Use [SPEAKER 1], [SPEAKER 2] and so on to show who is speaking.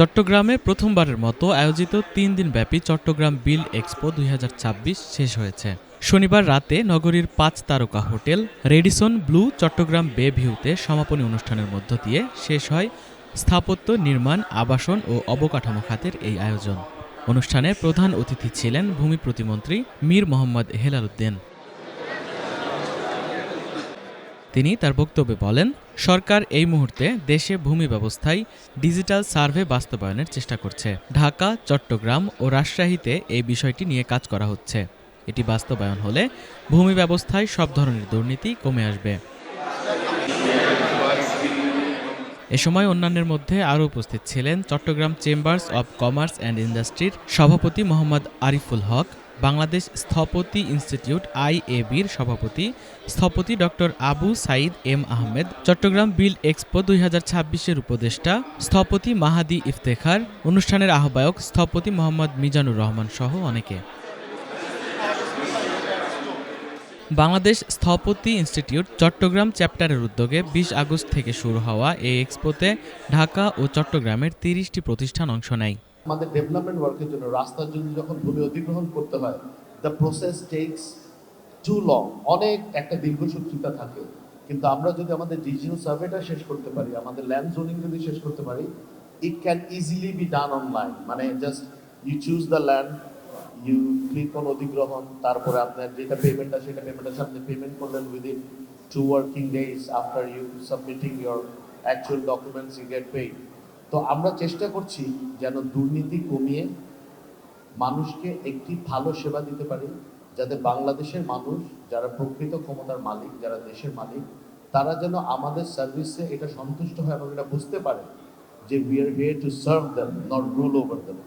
[SPEAKER 1] চট্টগ্রামে প্রথমবারের মতো আয়োজিত ৩ দিনব্যাপী চট্টগ্রাম বিল এক্সপো ২০২৬ শেষ হয়েছে। শনিবার রাতে নগরীর ৫ তারকা হোটেল রেডিসন ব্লু চট্টগ্রাম বে ভিউতে সমাপনী অনুষ্ঠানের মধ্য দিয়ে শেষ হয় স্থাপত্য, নির্মাণ, আবাসন ও অবকাঠামো খাতের এই আয়োজন। অনুষ্ঠানে প্রধান অতিথি ছিলেন ভূমি প্রতিমন্ত্রী মীর মোহাম্মদ হেলাল উদ্দিন। তিনি তার বক্তব্যে বলেন, সরকার এই মুহূর্তে দেশে ভূমি ব্যবস্থায় ডিজিটাল সার্ভে বাস্তবায়নের চেষ্টা করছে। ঢাকা, চট্টগ্রাম ও রাজশাহীতে এই বিষয়টি নিয়ে কাজ করা হচ্ছে। এটি বাস্তবায়ন হলে ভূমি ব্যবস্থায় সব ধরনের দুর্নীতি কমে আসবে। এ সময় অন্যান্যের মধ্যে আরও উপস্থিত ছিলেন Chattogram chambers of commerce and ইন্ডাস্ট্রির সভাপতি মোহাম্মদ আরিফুল হক, বাংলাদেশ স্থপতি ইনস্টিটিউট IABর সভাপতি স্থপতি ডক্টর আবু সাইদ এম আহমেদ, চট্টগ্রাম বিল এক্সপো ২০২৬-এর উপদেষ্টা স্থপতি মাহাদি ইফতেখার, অনুষ্ঠানের আহ্বায়ক স্থপতি মোহাম্মদ মিজানুর রহমান সহ অনেকে। বাংলাদেশ স্থপতি ইনস্টিটিউট চট্টগ্রাম চ্যাপ্টারের উদ্যোগে ২০ আগস্ট থেকে শুরু হওয়া এই এক্সপোতে ঢাকা ও চট্টগ্রামের ৩০টি প্রতিষ্ঠান অংশ নেয়।
[SPEAKER 2] আমাদের ডেভেলপমেন্ট ওয়ার্কের জন্য রাস্তার জন্য যখন ভূমি অধিগ্রহণ করতে হয়, the process takes too long, অনেক একটা দীর্ঘসূত্রিতা থাকে। কিন্তু আমরা যদি আমাদের ডিজিটাল সার্ভেটা শেষ করতে পারি, আমাদের ল্যান্ড জোনিং যদি শেষ করতে পারি, it can easily be done online. মানে just you choose the land, you click on অধিগ্রহণ, তারপরে আপনার যেটা পেমেন্ট আছে সেটা পেমেন্ট আছে, আপনি পেমেন্ট করলেন within 2 working days after you submitting your actual documents, you get paid. তো আমরা চেষ্টা করছি যেন দুর্নীতি কমিয়ে মানুষকে একটি ভালো সেবা দিতে পারি, যাতে বাংলাদেশের মানুষ যারা প্রকৃত ক্ষমতার মালিক, যারা দেশের মালিক, তারা যেন আমাদের সার্ভিসে এটা সন্তুষ্ট হয় এবং এটা বুঝতে পারে যে we are here to serve them, not rule over them.